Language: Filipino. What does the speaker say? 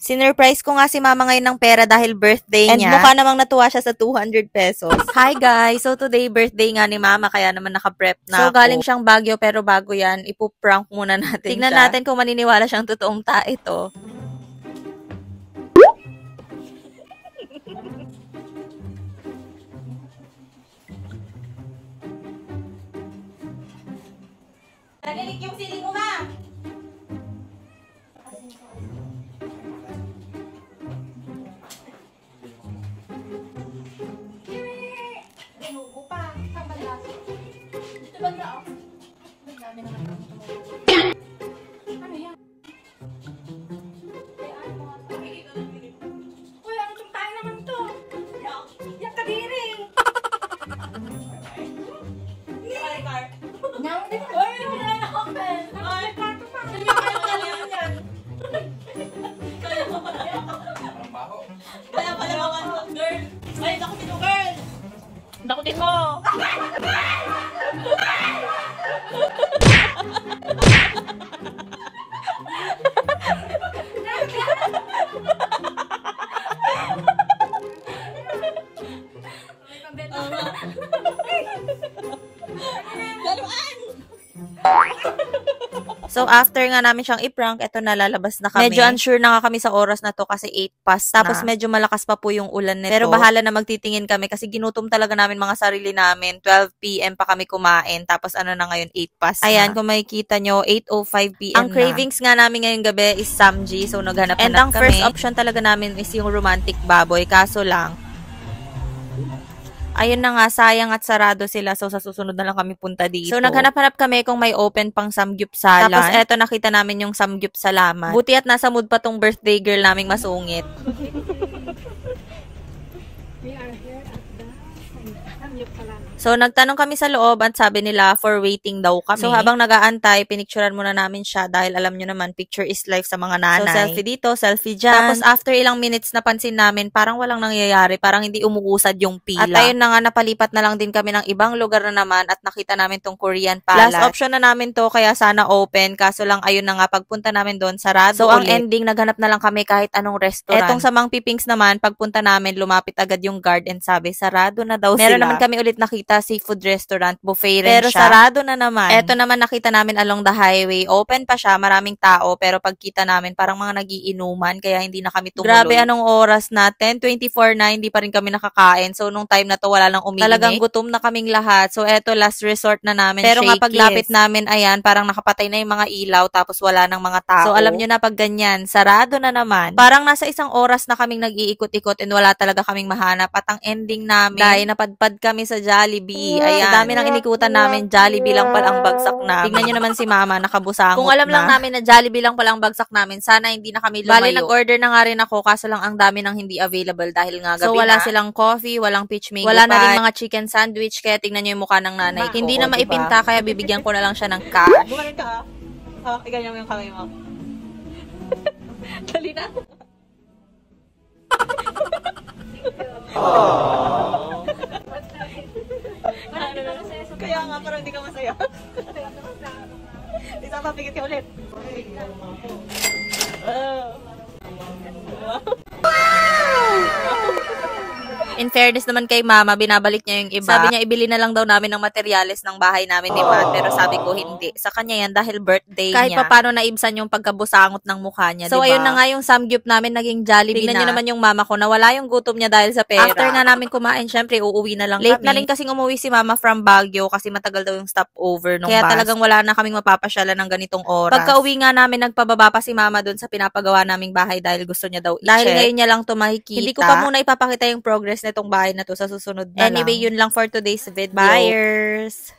Sinurprise ko nga si mama ngayon ng pera dahil birthday niya. And mukha namang natuwa siya sa 200 pesos. Hi guys! So today birthday nga ni mama kaya naman naka-prep na ako. So galing siyang Baguio pero bago yan, ipuprank muna natin Tignan siya. Natin kung maniniwala siyang totoong tae to. Nalilig yung siling mo, ma! Dakutin mo! So, after nga namin siyang i-prank, eto na, lalabas na kami. Medyo unsure na nga kami sa oras na to kasi 8 past na. Tapos medyo malakas pa po yung ulan nito. Pero bahala na magtitingin kami kasi ginutom talaga namin mga sarili namin. 12 p.m. pa kami kumain. Tapos ano na ngayon, 8 past na. Ayan, kung makikita nyo, 8:05 p.m. Ang cravings nga namin ngayong gabi is samji. So, naghanap-hanap kami. And ang first option talaga namin is yung romantic baboy. Kaso lang, ayun na nga, sayang at sarado sila. So, sa susunod na lang kami punta dito. So, naghanap-hanap kami kung may open pang samgyupsalan. Tapos, eto, nakita namin yung samgyupsalaman. Buti at nasa mood pa tong birthday girl naming masungit. We are here at the samgyupsalaman. So, nagtanong kami sa loob at sabi nila for waiting daw kami. So, habang nag-aantay, pinicturean muna namin siya dahil alam nyo naman, picture is life sa mga nanay. So, selfie dito, selfie dyan. Tapos, after ilang minutes napansin namin, parang walang nangyayari, parang hindi umuusad yung pila. At ayun na nga, napalipat na lang din kami ng ibang lugar na naman at nakita namin tong Korean Palace. Last option na namin to, kaya sana open. Kaso lang, ayun na nga, pagpunta namin doon, sarado so, ulit. Ang ending, naghanap na lang kami kahit anong restaurant. Etong sa Mang Pipings naman, pagpunta namin, lumapit agad yung guard and sabi, sarado na daw sila. Meron naman kami ulit nakita seafood restaurant, buffet rin pero siya. Pero sarado na naman. Eto naman nakita namin along the highway. Open pa siya, maraming tao, pero pagkita namin parang mga nagiinuman, kaya hindi na kami tumuloy. Grabe, anong oras na? 10:24 na, hindi pa rin kami nakakain. So, nung time na to, wala lang umiinig. Talagang gutom na kaming lahat. So, eto, last resort na namin. Pero nga paglapit namin, ayan, parang nakapatay na yung mga ilaw, tapos wala nang mga tao. So, alam nyo na pag ganyan, sarado na naman. Parang nasa isang oras na kaming nag-iikot-ikot and wala talaga kaming mahanap. At ang ending namin, dahil napadpad kami sa Jollibee. Ayan, dami nang inikutan namin, Jollibee lang pala ang bagsak namin. Tignan nyo naman si mama, nakabusangot na. Kung alam lang namin na Jollibee lang pala ang bagsak namin, sana hindi na kami lumayo. Bali, nag-order na nga rin ako, kaso lang ang dami nang hindi available dahil nga gabi na. So, wala silang coffee, walang peach mango wala na rin mga chicken sandwich, kaya tignan nyo yung mukha ng nanay. Hindi na maipinta, kaya bibigyan ko na lang siya ng cash. Gumanon ka, ha? Iganyan mo yung kamay mo. Dali na. Kaya nga, pero hindi ka masaya. Isang papigit ka ulit. In fairness naman kay mama, binabalik niya yung iba. Sabi niya, ibili na lang daw namin ng materyales ng bahay namin ni Matt. Pero sabi ko, hindi. Sa kanya yan dahil birthday kahit niya. Kahit paano naibsan yung pagkabusangot ng mukha niya, so, diba? Ayun na nga yung samgyup namin, naging Jollibee na. Tignan niyo naman yung mama ko, nawala yung gutom niya dahil sa pera. After nga namin kumain, syempre, uuwi na lang late kami. Late na rin kasing umuwi si mama from Baguio kasi matagal daw yung stopover nung bus. Kaya talagang wala na kaming mapapasyalan ng ganitong oras. Pagka uwi nga namin, nagpababa pa si mama dun sa pinapagawa naming bahay dahil gusto niya daw i-check. Dahil ngayon niya lang to makikita. Hindi ko pa muna ipapakita yung progress nitong bahay na to sa susunod na anyway, lang. Yun lang for today's video. Buyers!